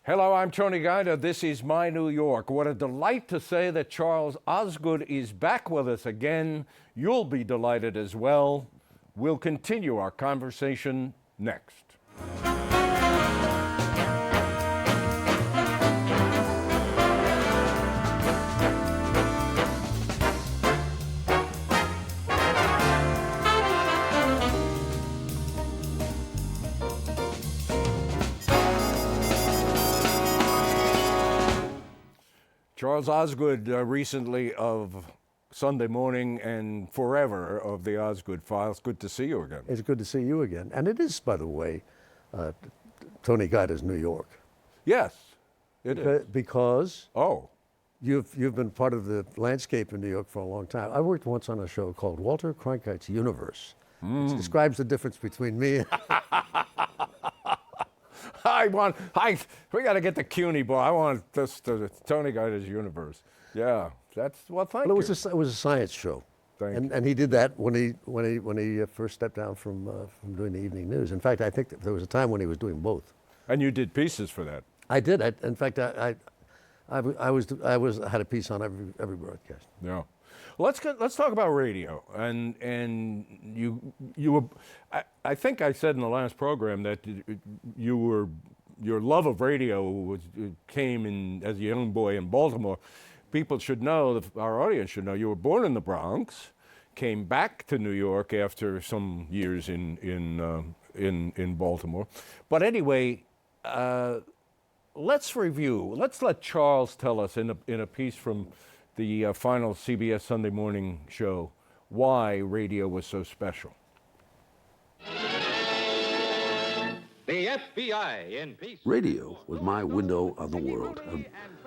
Hello, I'm Tony Guida. This is My New York. What a delight to say that Charles Osgood is back with us again. You'll be delighted as well. We'll continue our conversation next. Charles Osgood, recently of Sunday Morning and forever of the Osgood Files. Good to see you again. It's good to see you again. And it is, by the way, Tony Guida's New York. Yes, it is. Because Oh, you've been part of the landscape in New York for a long time. I worked once on a show called Walter Cronkite's Universe, which describes the difference between me we got to get the CUNY boy. I want this to Tony Guida's Universe. Yeah, thank Well, you. it was a science show. Thank you. And he did that when he first stepped down from doing the evening news. In fact, I think that there was a time when he was doing both. And you did pieces for that. I did. In fact, I had a piece on every broadcast. Yeah. Let's talk about radio. And you were, I think I said in the last program that your love of radio came in as a young boy in Baltimore. People should know, our audience should know, you were born in the Bronx, came back to New York after some years in Baltimore. But anyway, let's review. Let's let Charles tell us in a piece from the final CBS Sunday Morning show why radio was so special. The FBI in peace. Radio was my window on the world,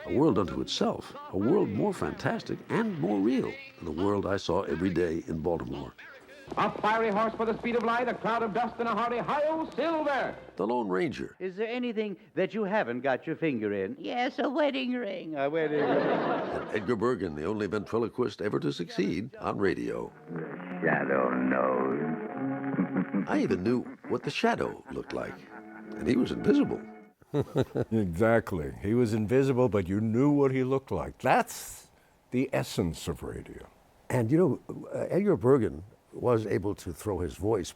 a world unto itself, a world more fantastic and more real than the world I saw every day in Baltimore. A fiery horse for the speed of light, a cloud of dust, and a hearty hi-yo silver. The Lone Ranger, Is there anything that you haven't got your finger in? Yes, a wedding ring. A wedding ring. and Edgar Bergen, the only ventriloquist ever to succeed on radio. Shadow knows. I even knew what the Shadow looked like, and he was invisible. Exactly. He was invisible, but you knew what he looked like. That's the essence of radio. And you know, Edgar Bergen was able to throw his voice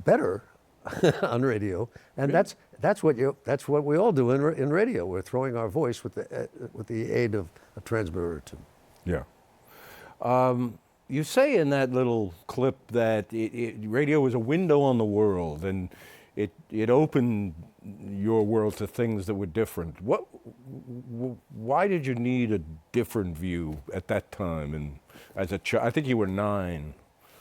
better on radio, and that's what we all do in radio. We're throwing our voice with the aid of a transmitter or two. Yeah. You say in that little clip that radio was a window on the world, and it opened your world to things that were different. Why did you need a different view at that time? And as a child, I think you were 9.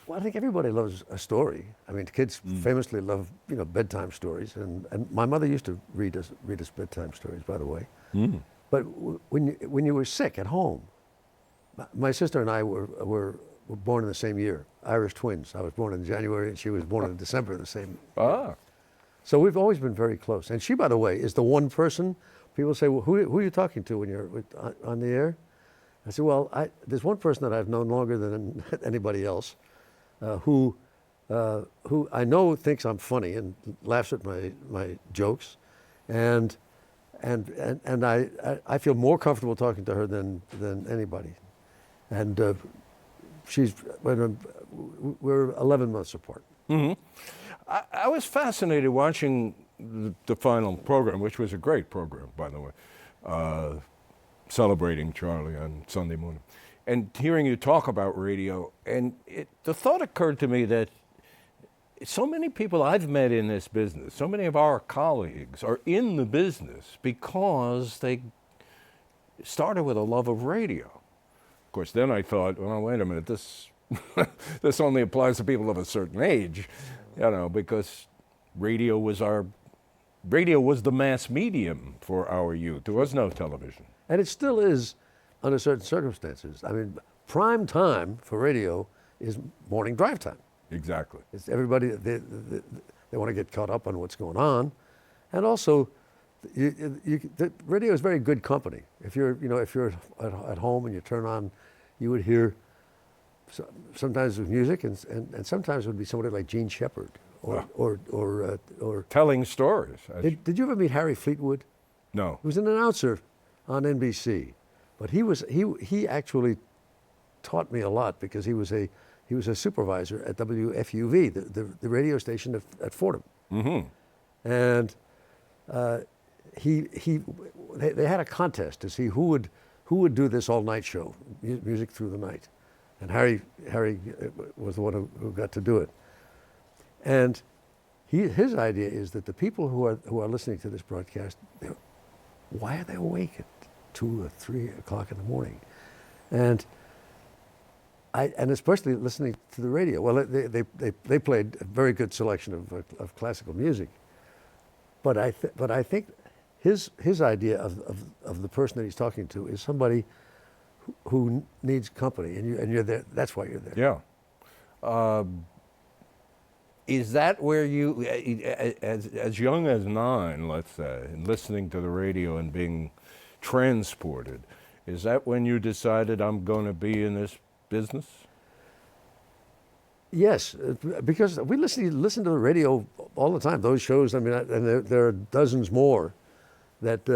Well, I think everybody loves a story. I mean, kids famously love bedtime stories, and my mother used to read us bedtime stories, by the way. But when you were sick at home, my sister and I were born in the same year, Irish twins. I was born in January, and she was born in December of the same year. Ah. So we've always been very close. And she, by the way, is the one person, people say, well, who are you talking to when you're on the air? I said, well, there's one person that I've known longer than anybody else, who I know thinks I'm funny and laughs at my jokes. And I feel more comfortable talking to her than anybody. And we're 11 months apart. Mm-hmm. I was fascinated watching the final program, which was a great program, by the way, celebrating Charlie on Sunday morning, and hearing you talk about radio. And the thought occurred to me that so many people I've met in this business, so many of our colleagues are in the business because they started with a love of radio. Of course, then I thought, well, wait a minute, this this only applies to people of a certain age, because radio was the mass medium for our youth. There was no television. And it still is under certain circumstances. I mean, prime time for radio is morning drive time. Exactly. It's everybody, they want to get caught up on what's going on. And also, the radio is very good company. If you're at home and you turn on, you would hear sometimes with music, and sometimes it would be somebody like Gene Shepard or telling stories. Did you ever meet Harry Fleetwood? No. He was an announcer on NBC, but he actually taught me a lot because he was a supervisor at WFUV, the radio station at Fordham. Mm-hmm. And they had a contest to see who would do this all night show, music through the night, and Harry was the one who got to do it. And his idea is that the people who are listening to this broadcast, why are they awake at 2 or 3 o'clock in the morning? And especially listening to the radio. Well, they played a very good selection of classical music, but I think his idea of the person that he's talking to is somebody who needs company, and you're there. That's why you're there. Yeah. Is that where you, as young as 9, let's say, and listening to the radio and being transported, is that when you decided I'm going to be in this business? Yes, because we listen to the radio all the time. Those shows, I mean, and there are dozens more that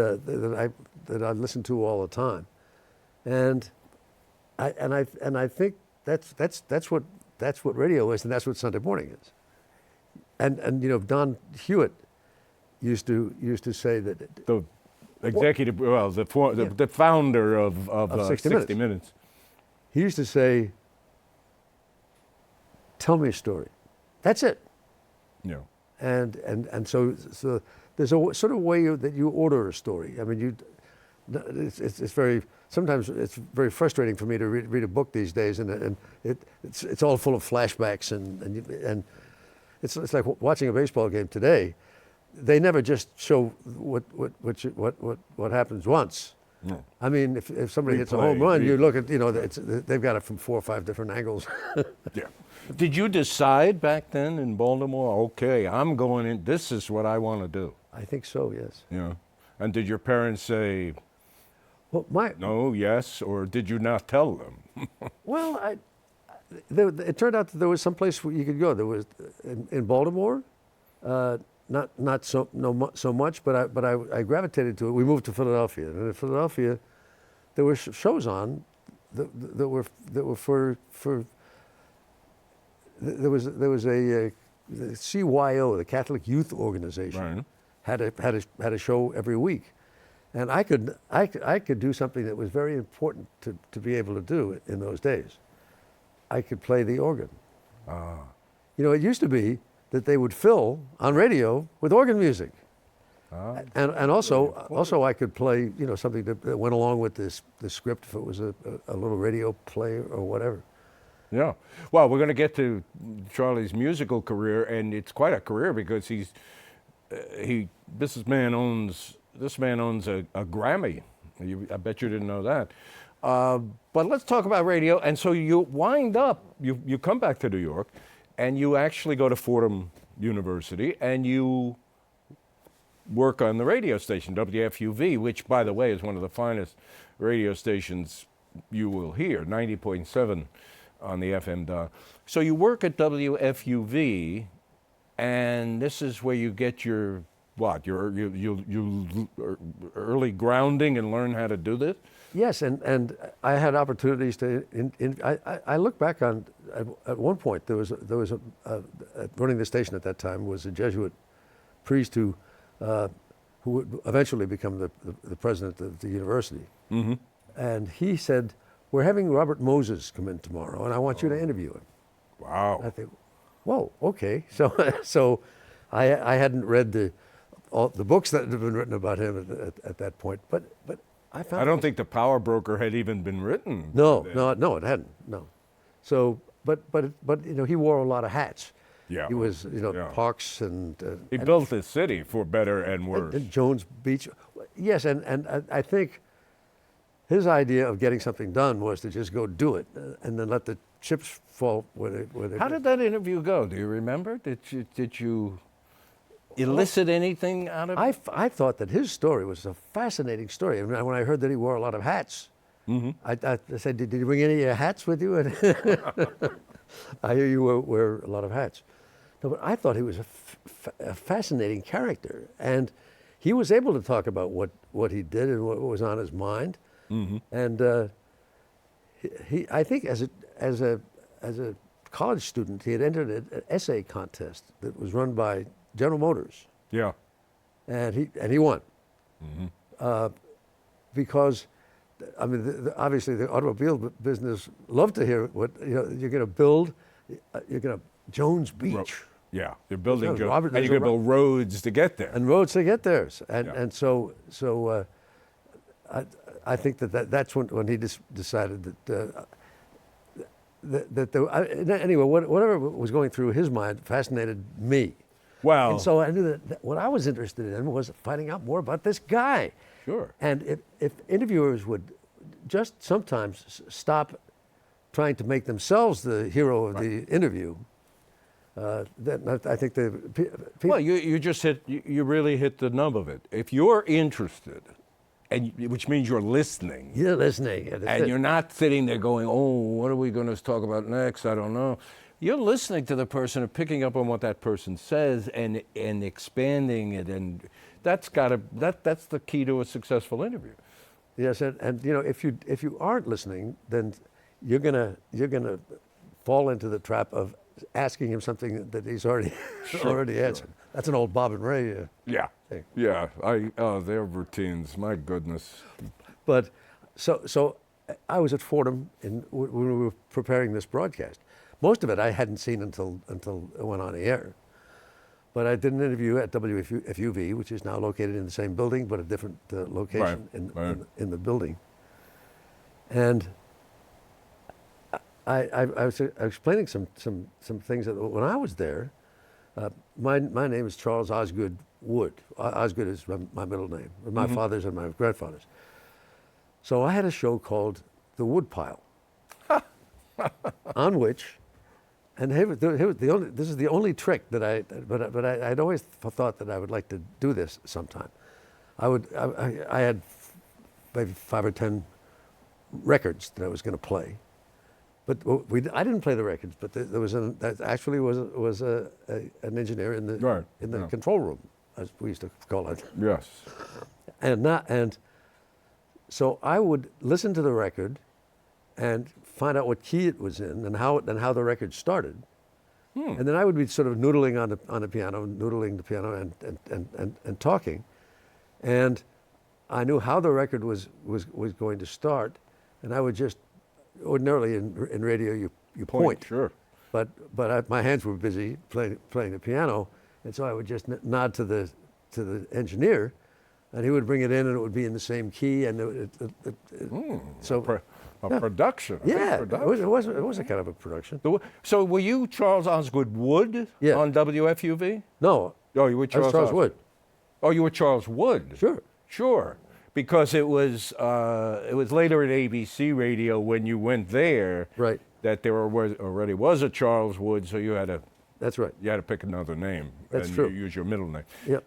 I listen to all the time, and I think that's what radio is, and that's what Sunday morning is. And you know, Don Hewitt used to say that The executive, well, the founder of 60 Minutes. He used to say, "Tell me a story." That's it. Yeah. And so there's a sort of way that you order a story. I mean, it's very, sometimes it's very frustrating for me to read a book these days, and it's all full of flashbacks and it's like watching a baseball game today. They never just show what happens once. No. I mean, if somebody hits a Replay, home run, you look at, you know, they've got it from 4 or 5 different angles. Yeah. Did you decide back then in Baltimore, okay, I'm going in, this is what I want to do? I think so, yes. Yeah. And did your parents say Well, no, yes, or did you not tell them? Well, it turned out that there was some place where you could go. There was in Baltimore, not so much, but I gravitated to it. We moved to Philadelphia, and in Philadelphia, there were shows on that were for there was a the CYO, the Catholic Youth Organization, Right. had a show every week, and I could do something that was very important to be able to do in those days. I could play the organ. You know, it used to be that they would fill on radio with organ music, and also I could play, you know, something that went along with the script if it was a little radio play or whatever. Yeah. Well, we're going to get to Charlie's musical career, and it's quite a career because this man owns a Grammy. I bet you didn't know that. But let's talk about radio. And so you wind up, you come back to New York, and you actually go to Fordham University, and you work on the radio station, WFUV, which, by the way, is one of the finest radio stations you will hear, 90.7 on the FM dial. So you work at WFUV, and this is where you get your early grounding and learn how to do this? Yes, and I had opportunities to. I look back on at one point there was running the station at that time was a Jesuit priest who would eventually become the president of the university, and he said, "We're having Robert Moses come in tomorrow, and I want you to interview him." Wow. I think, whoa, okay. So I hadn't read all the books that had been written about him at that point, but I found. I don't think The Power Broker had even been written. No, then. no, it hadn't. No. So, but you know, he wore a lot of hats. Yeah. He was, you know, Yeah. Parks and. He built this city for better and worse. And Jones Beach. Yes, and I think his idea of getting something done was to just go do it and then let the chips fall where they. How did that interview go? Do you remember? Did you elicit anything out of it? I thought that his story was a fascinating story. I mean, when I heard that he wore a lot of hats, I said, "Did you bring any of your hats with you?" And I hear you wear a lot of hats. No, but I thought he was a fascinating character, and he was able to talk about what he did and what was on his mind. And I think as a college student, he had entered an essay contest that was run by General Motors, Yeah. and he won. Because, I mean, obviously the automobile business loved to hear what you're going to build. You're going to Jones Beach. Yeah. They're building, There's Robert- and there's you're a going to build roads to get there. And roads to get there. And Yeah. and so I think that's when he decided that anyway, whatever was going through his mind fascinated me. Wow. And so I knew that what I was interested in was finding out more about this guy. Sure. And if interviewers would just sometimes stop trying to make themselves the hero of the interview, then I think the people. Well, you really hit the nub of it. If you're interested, which means you're listening, You're listening. and you're not sitting there going, "Oh, what are we going to talk about next? I don't know." You're listening to the person and picking up on what that person says and expanding it, and that's the key to a successful interview. Yes, and you know, if you aren't listening, then you're gonna fall into the trap of asking him something that he's already already answered. That's an old Bob and Ray. Yeah. Hey. Yeah. Their routines. My goodness. But so I was at Fordham when we were preparing this broadcast. Most of it I hadn't seen until it went on the air. But I did an interview at WFUV, which is now located in the same building, but a different location Right. in the building. And I was explaining some things that when I was there. My name is Charles Osgood Wood. Osgood is my middle name, my father's and my grandfather's. So I had a show called The Woodpile, on which, and this is the only trick that I'd always thought that I would like to do this sometime. I had maybe 5 or 10 records that I was going to play. But I didn't play the records, but there was an engineer in the control room, as we used to call it. Yes. And so I would listen to the record and find out what key it was in and how the record started. And then I would be sort of noodling on the piano, noodling the piano and talking. And I knew how the record was going to start, and I would just ordinarily in radio you point. Sure. But my hands were busy playing the piano, and so I would just nod to the engineer, and he would bring it in, and it would be in the same key, and Production. a big yeah, production. it was a kind of a production. So were you Charles Osgood Wood Yeah. on WFUV? No, Oh, you were I Charles was Charles Osgood. Wood. Oh, you were Charles Wood. Sure. Sure. Because it was later at ABC Radio when you went there Right. that there already was a Charles Wood, so you had to pick another name. That's and true. You use your middle name. Yep.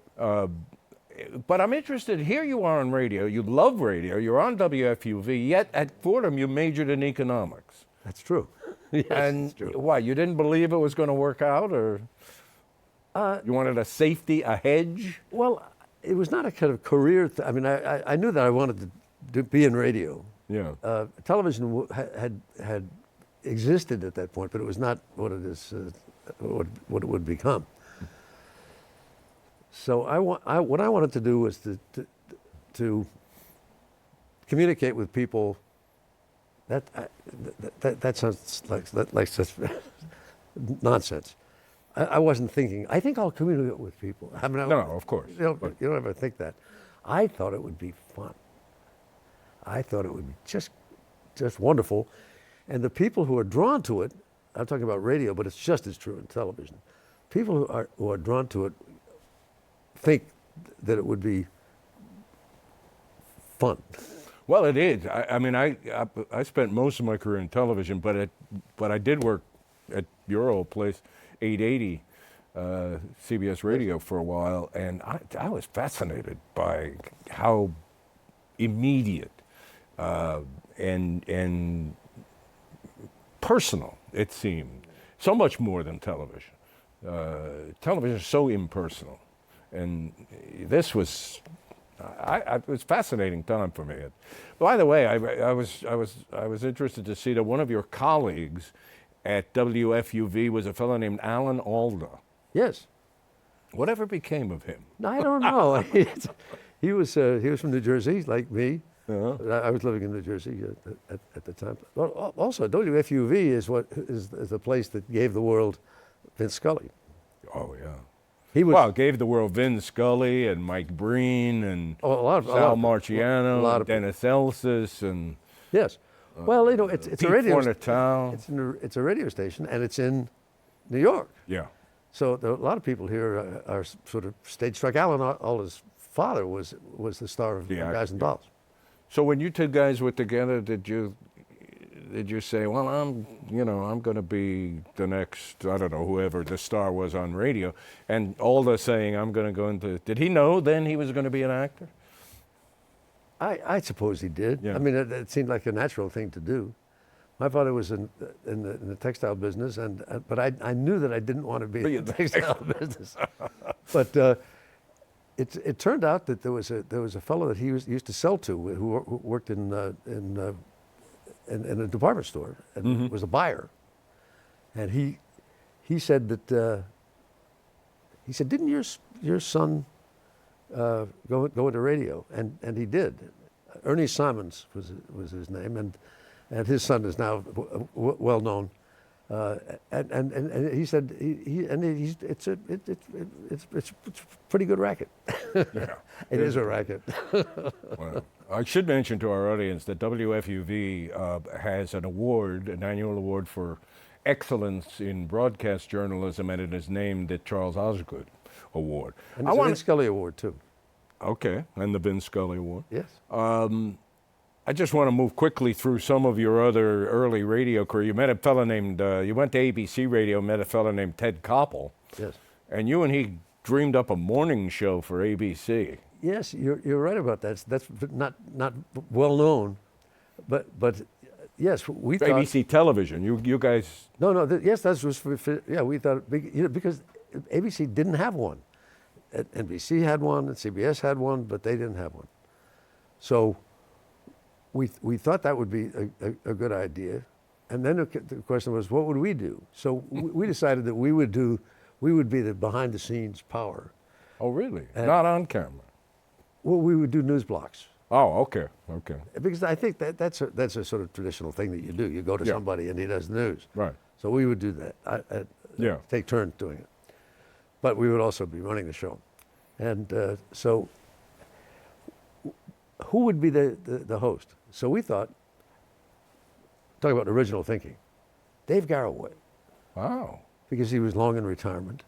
But I'm interested, here you are on radio, you love radio, you're on WFUV, yet at Fordham you majored in economics. That's true. Yes, And it's true. why, you didn't believe it was going to work out, or you wanted a safety, a hedge? Well, it was not a kind of career. I mean, I knew that I wanted to be in radio. Yeah. Television had existed at that point, but it was not what it is, what it would become. So what I wanted to do was to communicate with people. That sounds like such nonsense. I wasn't thinking, I think I'll communicate with people. I mean, No, of course. You don't ever think that. I thought it would be fun. I thought it would be just wonderful. And the people who are drawn to it, I'm talking about radio, but it's just as true in television. People who are drawn to it think that it would be fun. Well, it is. I mean, I spent most of my career in television, but I did work at your old place, 880 CBS Radio for a while, and I was fascinated by how immediate and personal it seemed. So much more than television. Television is so impersonal. And this was, it was a fascinating time for me. By the way, I was interested to see that one of your colleagues at WFUV was a fellow named Alan Alda. Yes. Whatever became of him? I don't know. He was from New Jersey, like me. Uh-huh. I was living in New Jersey at the time. Well, also, WFUV is the place that gave the world Vince Scully. Oh yeah. He was Well, gave the world Vin Scully and Mike Breen and Sal Marciano, a lot of Dennis Elsis, and yes. Well, you know, it's Pete a radio. Fornatale. It's a radio station, and it's in New York. Yeah. So a lot of people here are sort of stage struck. Alan Alda's father was the star of The actor, Guys and yeah. Dolls. So when you two guys were together, did you say, well, I'm going to be the next, I don't know, whoever the star was on radio, and Alda saying, I'm going to go into, did he know then he was going to be an actor? I suppose he did. Yeah. I mean, it seemed like a natural thing to do. My father was in the textile business, but I knew that I didn't want to be in the textile business. But it turned out that there was a fellow that he used to sell to who worked in a department store and was a buyer, and he said that didn't your son go into radio, and he did. Ernie Simons was his name, and his son is now well known. And he said it's a pretty good racket. Yeah. It is a racket. Well, I should mention to our audience that WFUV has an award, an annual award for excellence in broadcast journalism, and it is named the Charles Osgood Award. And it's a Vince Scully Award too. Okay, and the Vince Scully Award. Yes. I just want to move quickly through some of your other early radio career. You met a fellow named, you went to ABC Radio, met a fellow named Ted Koppel. Yes. And you and he dreamed up a morning show for ABC. Yes, you're right about that. That's not well known, but yes, we thought ABC Television. You guys. no. Yes, that was yeah. We thought because ABC didn't have one. NBC had one, and CBS had one, but they didn't have one. So we thought that would be a good idea, and then the question was, what would we do? So we decided that we would be the behind the scenes power. Oh, really? Not on camera. Well, we would do news blocks. Oh, okay. Because I think that's a sort of traditional thing that you do. You go to Yeah. somebody and he does news. Right. So we would do that. Yeah. Take turns doing it. But we would also be running the show. And so who would be the host? So we thought, talk about original thinking, Dave Garroway, Wow. because he was long in retirement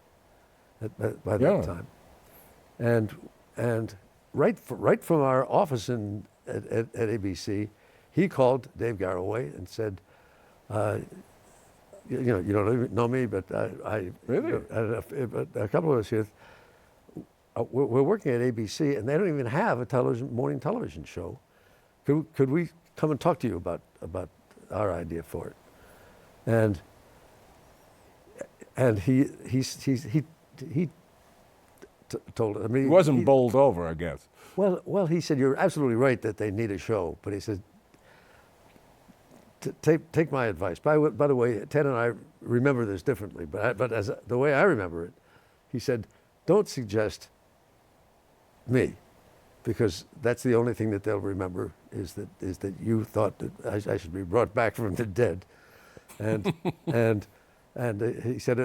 by that time. And right from our office at ABC, he called Dave Garroway and said, you don't know me, but I Really? but a couple of us here, we're working at ABC, and they don't even have a morning television show. Could we come and talk to you about our idea for it? And he told us. I mean, He wasn't bowled over, I guess. Well, he said, you're absolutely right that they need a show, but he said, take my advice. By the way, Ted and I remember this differently, but as the way I remember it, he said, don't suggest me, because that's the only thing that they'll remember is that you thought that I should be brought back from the dead, and he said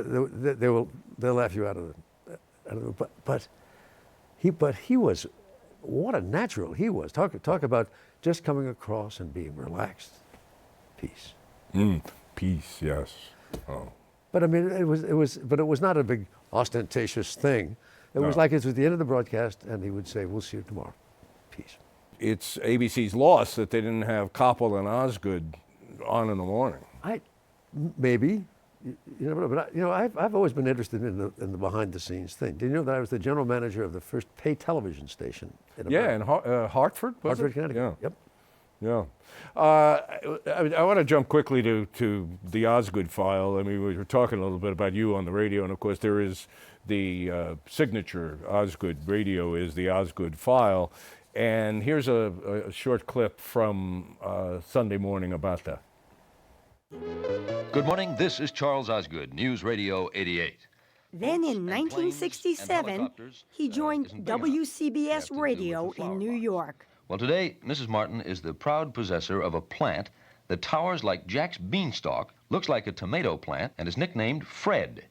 they'll laugh you out of it. But he was, what a natural he was. Talk about just coming across and being relaxed. Peace. Peace, yes. Oh. But I mean, it was not a big ostentatious thing. It was No. like it was the end of the broadcast, and he would say, "We'll see you tomorrow. Peace." It's ABC's loss that they didn't have Koppel and Osgood on in the morning. Maybe, you never know. But I've always been interested in the behind the scenes thing. Did you know that I was the general manager of the first pay television station in America? Yeah, in Hartford, was Hartford, it? Connecticut. Yeah. Yep. Yeah. I want to jump quickly to the Osgood file. I mean, we were talking a little bit about you on the radio, and of course there is the signature Osgood radio is the Osgood file. And here's a short clip from Sunday Morning about that. Good morning, this is Charles Osgood, News Radio 88. Then in Boats and planes and 1967, helicopters, he joined isn't big enough. WCBS Have to do Radio with the flower in New box. York. Well, today, Mrs. Martin is the proud possessor of a plant that towers like Jack's beanstalk, looks like a tomato plant, and is nicknamed Fred.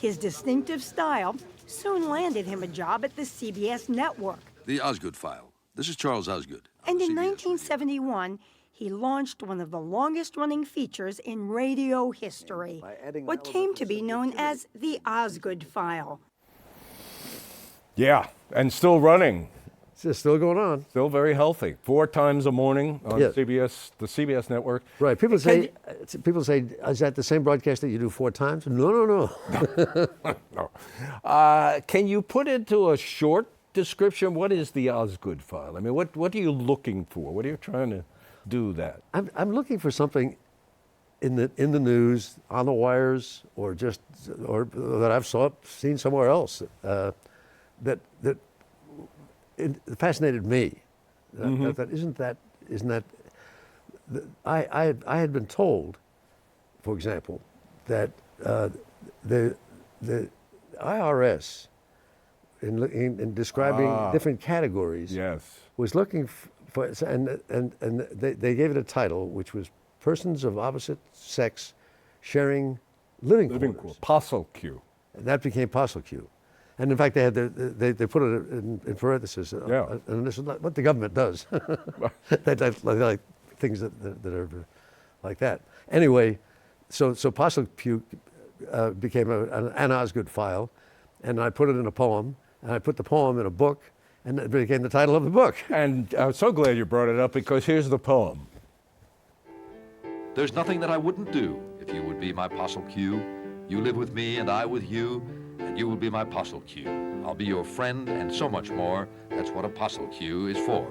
His distinctive style soon landed him a job at the CBS network. The Osgood File. This is Charles Osgood. And in CBS. 1971, he launched one of the longest-running features in radio history, what came to be known as the Osgood File. Yeah, and still running, It's still going on. still very healthy. 4 times a morning on Yeah. CBS, the CBS network. Right. People say, is that the same broadcast that you do 4 times? No. No. Can you put into a short description, what is the Osgood file? I mean, what are you looking for? What are you trying to do that? I'm looking for something in the news, on the wires, or that I've seen somewhere else that it fascinated me. I had been told, for example, that the IRS in describing different categories Yes. was looking for, and they gave it a title, which was persons of opposite sex sharing living quarters. Postal Q. And that became Postal Q. And in fact, they had they put it in parentheses. Yeah. And this is what the government does. they like things that are like that. Anyway, so Postal Q became an Osgood file, and I put it in a poem, and I put the poem in a book, and it became the title of the book. And I'm so glad you brought it up, because here's the poem. There's nothing that I wouldn't do if you would be my Postal Q. You live with me and I with you, and you will be my Postal Q. I'll be your friend and so much more. That's what a Postal Q is for.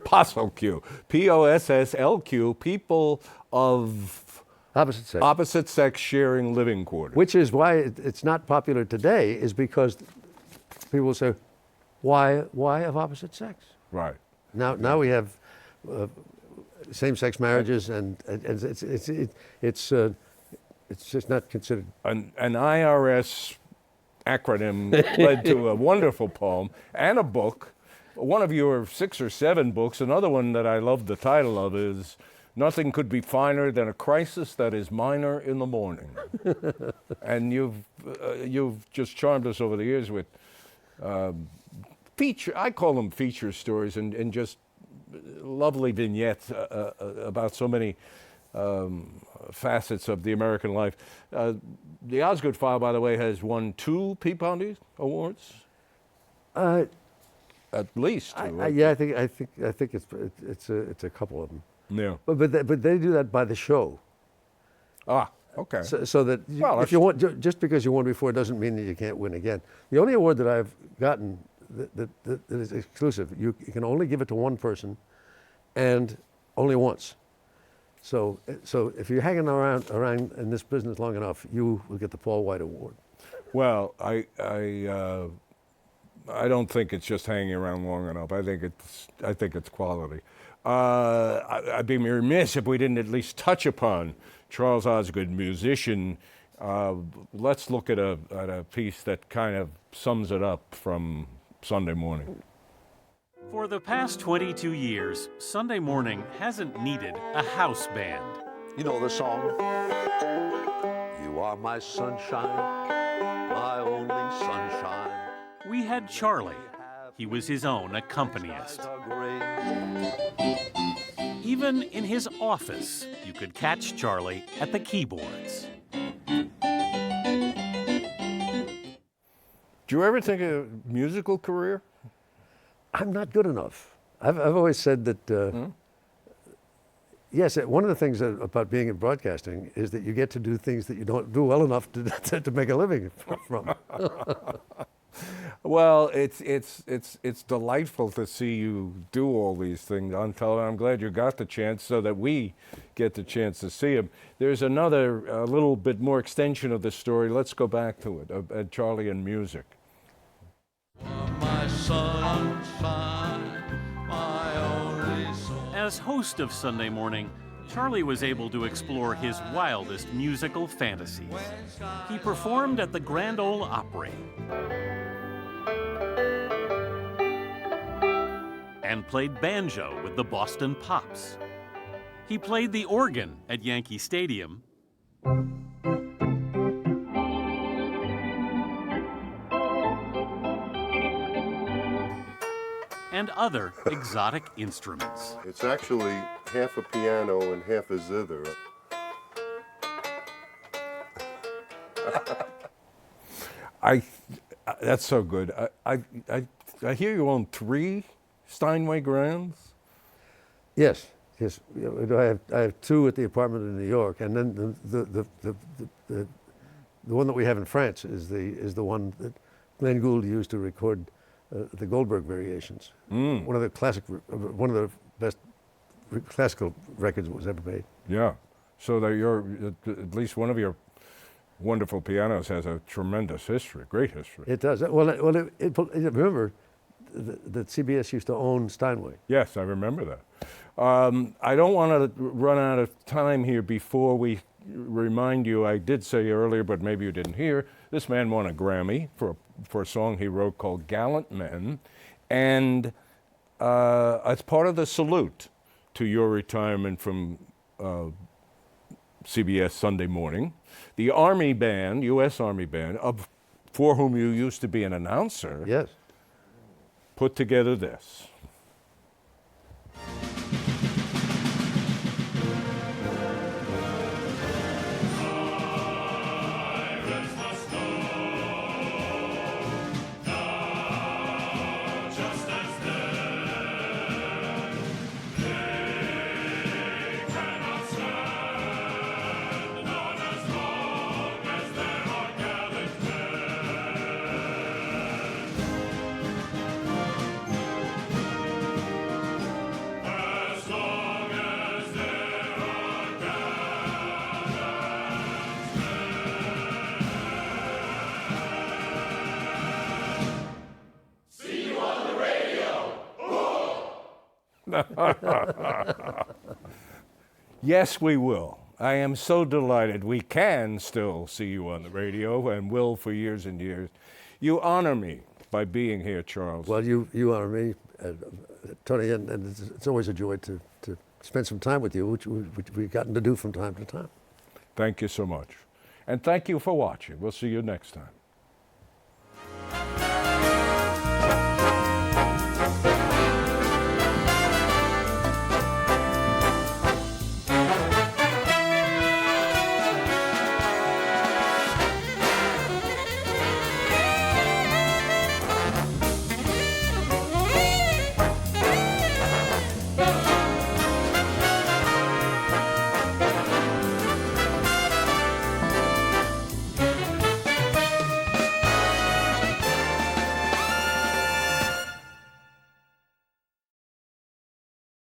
Postal Q. POSSLQ, people of Opposite sex. opposite sex sharing living quarters. Which is why it's not popular today, is because people say, why of opposite sex? Right. Now we have same-sex marriages, and it's just not considered. An IRS acronym led to a wonderful poem and a book. One of your 6 or 7 books, another one that I love the title of is Nothing Could Be Finer Than a Crisis That Is Minor in the Morning. And you've just charmed us over the years with I call them feature stories, and just lovely vignettes about so many facets of the American life. The Osgood file, by the way, has won 2 Peabody Awards. At least 2. Yeah, I think it's a couple of them. Yeah. But they do that by the show. Ah, okay. So that if you want, just because you won before doesn't mean that you can't win again. The only award that I've gotten that is exclusive, you can only give it to one person, and only once. So if you're hanging around in this business long enough, you will get the Paul White Award. Well, I don't think it's just hanging around long enough. I think it's quality. I'd be remiss if we didn't at least touch upon Charles Osgood, musician. Let's look at a piece that kind of sums it up from Sunday Morning. For the past 22 years, Sunday Morning hasn't needed a house band. You know the song? You are my sunshine, my only sunshine. We had Charlie. He was his own accompanist. Even in his office, you could catch Charlie at the keyboards. Do you ever think of a musical career? I'm not good enough. I've always said that. Yes, one of the things about being in broadcasting is that you get to do things that you don't do well enough to make a living from. Well, it's delightful to see you do all these things on television. I'm glad you got the chance so that we get the chance to see him. There's another a little bit more extension of the story. Let's go back to it. Charlie and music. My sunshine, my only soul. As host of Sunday Morning, Charlie was able to explore his wildest musical fantasies. He performed at the Grand Ole Opry and played banjo with the Boston Pops. He played the organ at Yankee Stadium and other exotic instruments. It's actually half a piano and half a zither. That's so good. I hear you own 3 Steinway grands. Yes. Yes, I have 2 at the apartment in New York, and then the one that we have in France is the one that Glenn Gould used to record the Goldberg Variations. One of the best classical records that was ever made. Yeah, so that at least one of your wonderful pianos has a tremendous history, great history. It does. Remember that CBS used to own Steinway. Yes, I remember that. I don't want to run out of time here before we remind you, I did say earlier, but maybe you didn't hear, this man won a Grammy for a song he wrote called Gallant Men, and as part of the salute to your retirement from CBS Sunday Morning, the Army Band, U.S. Army Band, for whom you used to be an announcer, yes, put together this. Yes, we will. I am so delighted we can still see you on the radio and will for years and years. You honor me by being here, Charles. Well, you honor me, Tony, and it's always a joy to spend some time with you, which we've gotten to do from time to time. Thank you so much. And thank you for watching. We'll see you next time.